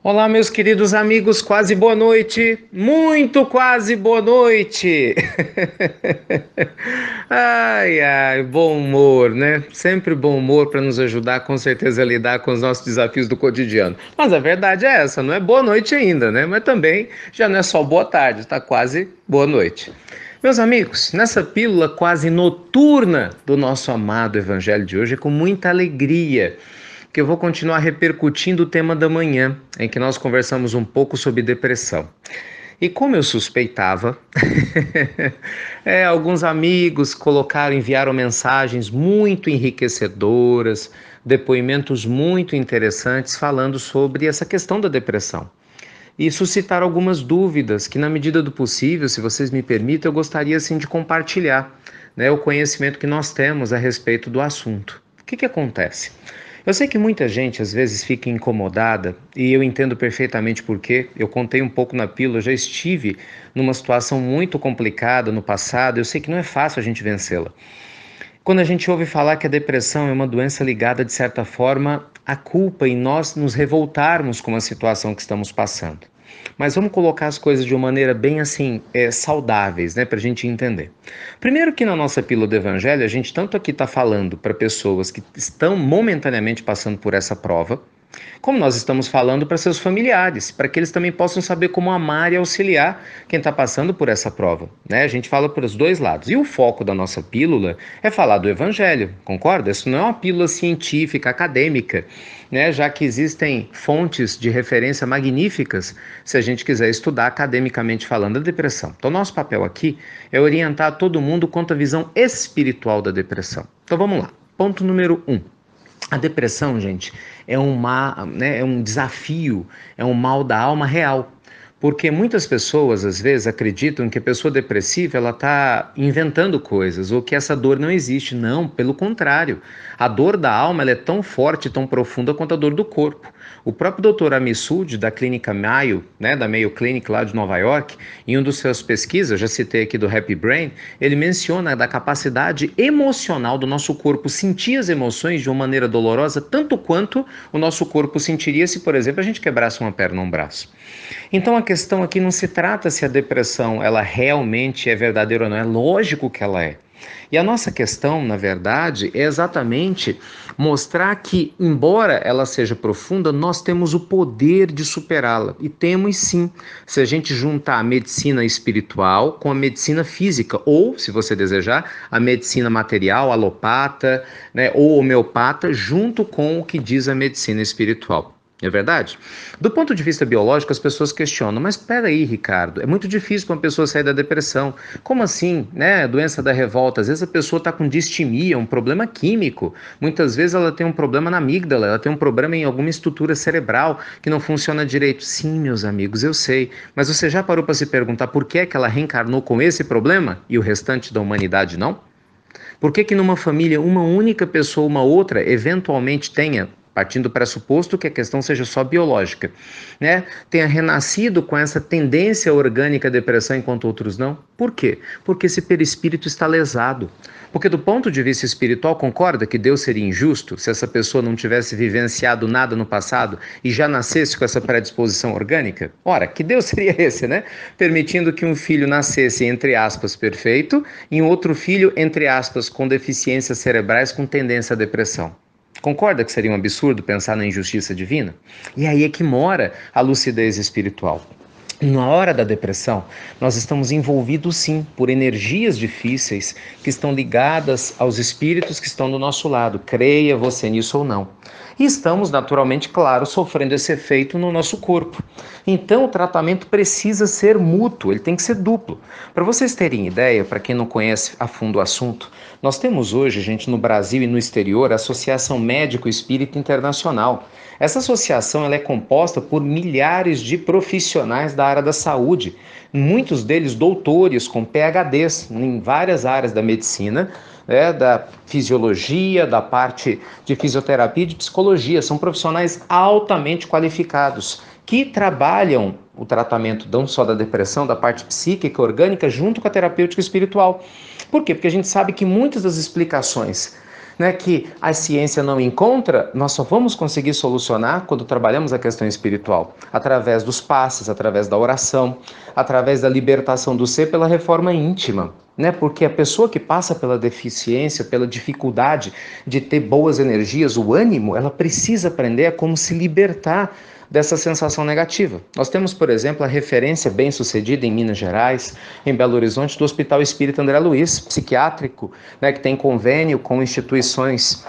Olá, meus queridos amigos, quase boa noite, muito quase boa noite. Ai, ai, bom humor, né? Sempre bom humor para nos ajudar, com certeza, a lidar com os nossos desafios do cotidiano. Mas a verdade é essa, não é boa noite ainda, né? Mas também já não é só boa tarde, está quase boa noite. Meus amigos, nessa pílula quase noturna do nosso amado Evangelho de hoje, é com muita alegria que eu vou continuar repercutindo o tema da manhã, em que nós conversamos um pouco sobre depressão. E como eu suspeitava, alguns amigos enviaram mensagens muito enriquecedoras, depoimentos muito interessantes falando sobre essa questão da depressão. E suscitaram algumas dúvidas que, na medida do possível, se vocês me permitem, eu gostaria sim de compartilhar, né, o conhecimento que nós temos a respeito do assunto. O que acontece? Eu sei que muita gente às vezes fica incomodada e eu entendo perfeitamente por quê. Eu contei um pouco na pílula, eu já estive numa situação muito complicada no passado, eu sei que não é fácil a gente vencê-la. Quando a gente ouve falar que a depressão é uma doença ligada, de certa forma, à culpa em nós nos revoltarmos com a situação que estamos passando. Mas vamos colocar as coisas de uma maneira bem assim, saudáveis, né, para a gente entender. Primeiro que na nossa pílula do Evangelho, a gente tanto aqui está falando para pessoas que estão momentaneamente passando por essa prova, como nós estamos falando para seus familiares, para que eles também possam saber como amar e auxiliar quem está passando por essa prova, né? A gente fala por os dois lados. E o foco da nossa pílula é falar do Evangelho, concorda? Isso não é uma pílula científica, acadêmica, né? Já que existem fontes de referência magníficas se a gente quiser estudar academicamente falando a depressão. Então, nosso papel aqui é orientar todo mundo quanto à visão espiritual da depressão. Então, vamos lá. Ponto número 1. A depressão, gente, é um desafio, é um mal da alma real. Porque muitas pessoas, às vezes, acreditam que a pessoa depressiva ela está inventando coisas ou que essa dor não existe. Não, pelo contrário. A dor da alma ela é tão forte, tão profunda quanto a dor do corpo. O próprio Dr. Amisud, da clínica Mayo, né, da Mayo Clinic lá de Nova York, em uma das suas pesquisas, eu já citei aqui do Happy Brain, ele menciona da capacidade emocional do nosso corpo sentir as emoções de uma maneira dolorosa, tanto quanto o nosso corpo sentiria se, por exemplo, a gente quebrasse uma perna ou um braço. Então a questão aqui não se trata se a depressão ela realmente é verdadeira ou não, é lógico que ela é. E a nossa questão, na verdade, é exatamente mostrar que, embora ela seja profunda, nós temos o poder de superá-la. E temos sim, se a gente juntar a medicina espiritual com a medicina física, ou, se você desejar, a medicina material, alopata, né, ou homeopata, junto com o que diz a medicina espiritual. É verdade? Do ponto de vista biológico, as pessoas questionam, mas espera aí, Ricardo, é muito difícil para uma pessoa sair da depressão. Como assim, né? Doença da revolta, às vezes a pessoa está com distimia, um problema químico. Muitas vezes ela tem um problema na amígdala, ela tem um problema em alguma estrutura cerebral que não funciona direito. Sim, meus amigos, eu sei, mas você já parou para se perguntar por que é que ela reencarnou com esse problema e o restante da humanidade não? Por que que numa família uma única pessoa, uma outra, eventualmente tenha, partindo do pressuposto que a questão seja só biológica, né, tenha renascido com essa tendência orgânica à depressão enquanto outros não? Por quê? Porque esse perispírito está lesado. Porque do ponto de vista espiritual, concorda que Deus seria injusto se essa pessoa não tivesse vivenciado nada no passado e já nascesse com essa predisposição orgânica? Ora, que Deus seria esse, né? Permitindo que um filho nascesse, entre aspas, perfeito, e um outro filho, entre aspas, com deficiências cerebrais com tendência à depressão. Concorda que seria um absurdo pensar na injustiça divina? E aí é que mora a lucidez espiritual. Na hora da depressão, nós estamos envolvidos sim por energias difíceis que estão ligadas aos espíritos que estão do nosso lado, creia você nisso ou não. E estamos, naturalmente, claro, sofrendo esse efeito no nosso corpo. Então, o tratamento precisa ser mútuo, ele tem que ser duplo. Para vocês terem ideia, para quem não conhece a fundo o assunto, nós temos hoje, gente, no Brasil e no exterior, a Associação Médico Espírita Internacional. Essa associação ela é composta por milhares de profissionais da área da saúde, muitos deles doutores com PhDs em várias áreas da medicina, da fisiologia, da parte de fisioterapia e de psicologia. São profissionais altamente qualificados que trabalham o tratamento não só da depressão, da parte psíquica, orgânica, junto com a terapêutica espiritual. Por quê? Porque a gente sabe que muitas das explicações né, que a ciência não encontra, nós só vamos conseguir solucionar quando trabalhamos a questão espiritual, através dos passes, através da oração, através da libertação do ser pela reforma íntima. Né? Porque a pessoa que passa pela deficiência, pela dificuldade de ter boas energias, o ânimo, ela precisa aprender a como se libertar dessa sensação negativa. Nós temos, por exemplo, a referência bem-sucedida em Minas Gerais, em Belo Horizonte, do Hospital Espírita André Luiz, psiquiátrico, né, que tem convênio com instituições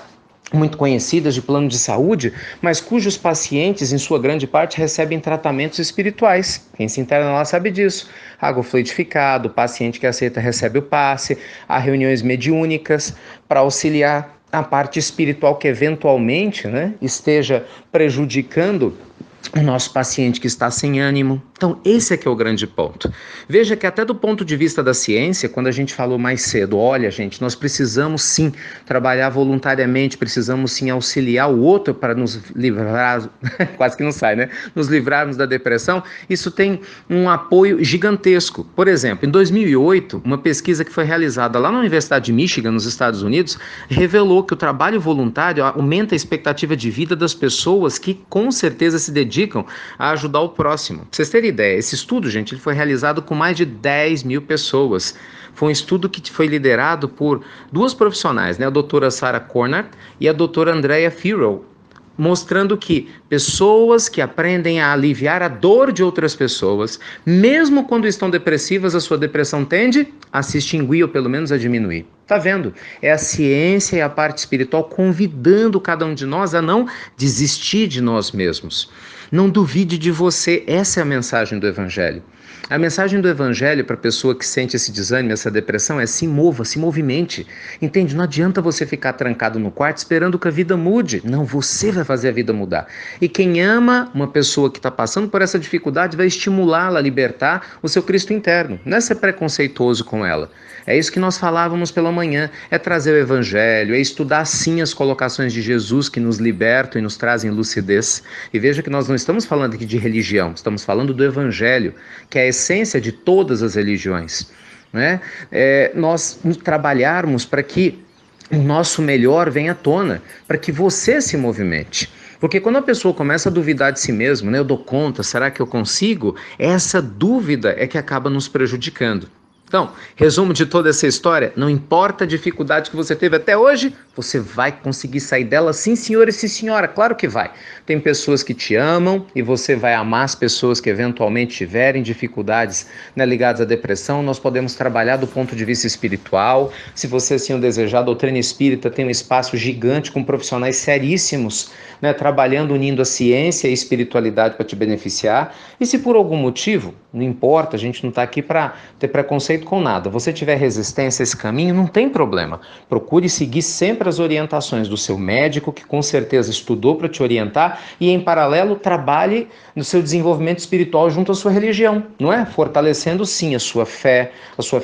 muito conhecidas de plano de saúde, mas cujos pacientes, em sua grande parte, recebem tratamentos espirituais. Quem se interna lá sabe disso. Água fluidificada, o paciente que aceita recebe o passe, há reuniões mediúnicas para auxiliar a parte espiritual que eventualmente, né, esteja prejudicando o nosso paciente que está sem ânimo. Então, esse é que é o grande ponto. Veja que até do ponto de vista da ciência, quando a gente falou mais cedo, olha, gente, nós precisamos sim trabalhar voluntariamente, precisamos sim auxiliar o outro para nos livrar, quase que não sai, né? Nos livrarmos da depressão, isso tem um apoio gigantesco. Por exemplo, em 2008, uma pesquisa que foi realizada lá na Universidade de Michigan, nos Estados Unidos, revelou que o trabalho voluntário aumenta a expectativa de vida das pessoas que com certeza se dedicam a ajudar o próximo. Pra vocês terem ideia, esse estudo, gente, ele foi realizado com mais de 10 mil pessoas. Foi um estudo que foi liderado por duas profissionais, né? A doutora Sarah Cornard e a doutora Andrea Farrell, mostrando que pessoas que aprendem a aliviar a dor de outras pessoas, mesmo quando estão depressivas, a sua depressão tende a se extinguir ou pelo menos a diminuir. Tá vendo? É a ciência e a parte espiritual convidando cada um de nós a não desistir de nós mesmos. Não duvide de você, essa é a mensagem do Evangelho. A mensagem do Evangelho para a pessoa que sente esse desânimo, essa depressão, é se mova, se movimente. Entende? Não adianta você ficar trancado no quarto esperando que a vida mude. Não, você vai fazer a vida mudar. E quem ama uma pessoa que está passando por essa dificuldade vai estimulá-la a libertar o seu Cristo interno. Não é ser preconceituoso com ela. É isso que nós falávamos pela manhã, é trazer o Evangelho, é estudar sim as colocações de Jesus que nos libertam e nos trazem lucidez. E veja que nós não estamos falando aqui de religião, estamos falando do Evangelho, que é a essência de todas as religiões. Né? Nós trabalharmos para que o nosso melhor venha à tona, para que você se movimente. Porque quando a pessoa começa a duvidar de si mesmo, né, eu dou conta, será que eu consigo? Essa dúvida é que acaba nos prejudicando. Então, resumo de toda essa história, não importa a dificuldade que você teve até hoje, você vai conseguir sair dela sim, senhor e sim, senhora, claro que vai. Tem pessoas que te amam e você vai amar as pessoas que eventualmente tiverem dificuldades, né, ligadas à depressão. Nós podemos trabalhar do ponto de vista espiritual. Se você assim o desejar, a doutrina espírita tem um espaço gigante com profissionais seríssimos, né, trabalhando, unindo a ciência e a espiritualidade para te beneficiar. E se por algum motivo, não importa, a gente não está aqui para ter preconceito com nada, você tiver resistência a esse caminho, não tem problema. Procure seguir sempre as orientações do seu médico, que com certeza estudou para te orientar, e em paralelo trabalhe no seu desenvolvimento espiritual junto à sua religião, não é? Fortalecendo sim a sua fé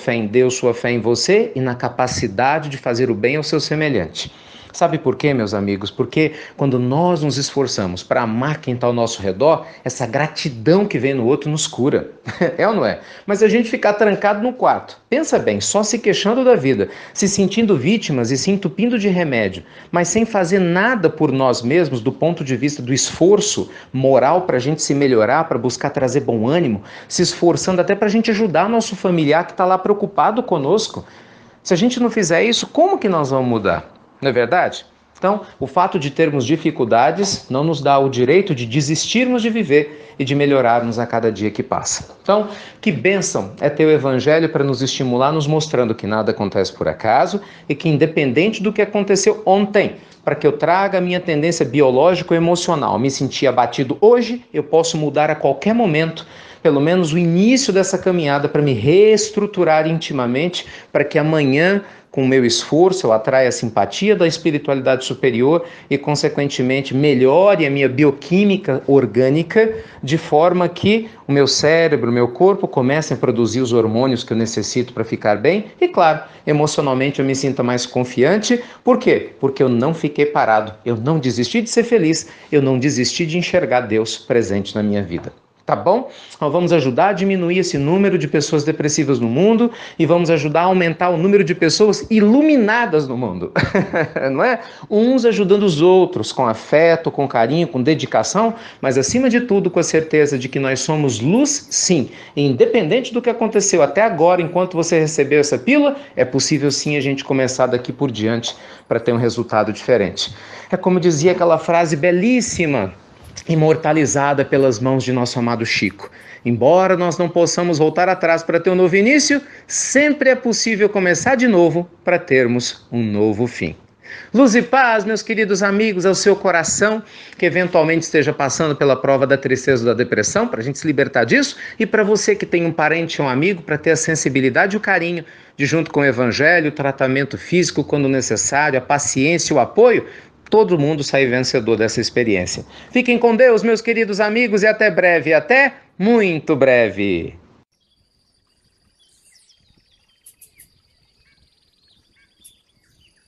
em Deus, sua fé em você e na capacidade de fazer o bem ao seu semelhante. Sabe por quê, meus amigos? Porque quando nós nos esforçamos para amar quem está ao nosso redor, essa gratidão que vem no outro nos cura. É ou não é? Mas a gente ficar trancado no quarto, pensa bem, só se queixando da vida, se sentindo vítimas e se entupindo de remédio, mas sem fazer nada por nós mesmos do ponto de vista do esforço moral para a gente se melhorar, para buscar trazer bom ânimo, se esforçando até para a gente ajudar nosso familiar que está lá preocupado conosco. Se a gente não fizer isso, como que nós vamos mudar? Não é verdade? Então, o fato de termos dificuldades não nos dá o direito de desistirmos de viver e de melhorarmos a cada dia que passa. Então, que bênção é ter o Evangelho para nos estimular, nos mostrando que nada acontece por acaso e que independente do que aconteceu ontem, para que eu traga a minha tendência biológico-emocional, me sentir abatido hoje, eu posso mudar a qualquer momento, pelo menos o início dessa caminhada para me reestruturar intimamente, para que amanhã, com o meu esforço, eu atraia a simpatia da espiritualidade superior e, consequentemente, melhore a minha bioquímica orgânica, de forma que o meu cérebro, o meu corpo comecem a produzir os hormônios que eu necessito para ficar bem e, claro, emocionalmente eu me sinta mais confiante. Por quê? Porque eu não fiquei parado, eu não desisti de ser feliz, eu não desisti de enxergar Deus presente na minha vida. Tá bom? Nós vamos ajudar a diminuir esse número de pessoas depressivas no mundo e vamos ajudar a aumentar o número de pessoas iluminadas no mundo. Não é? Uns ajudando os outros com afeto, com carinho, com dedicação, mas acima de tudo com a certeza de que nós somos luz, sim. E independente do que aconteceu até agora, enquanto você recebeu essa pílula, é possível sim a gente começar daqui por diante para ter um resultado diferente. É como dizia aquela frase belíssima, imortalizada pelas mãos de nosso amado Chico. Embora nós não possamos voltar atrás para ter um novo início, sempre é possível começar de novo para termos um novo fim. Luz e paz, meus queridos amigos, ao seu coração, que eventualmente esteja passando pela prova da tristeza ou da depressão, para a gente se libertar disso, e para você que tem um parente ou um amigo, para ter a sensibilidade e o carinho de, junto com o evangelho, o tratamento físico quando necessário, a paciência e o apoio, todo mundo sair vencedor dessa experiência. Fiquem com Deus, meus queridos amigos, e até breve, até muito breve.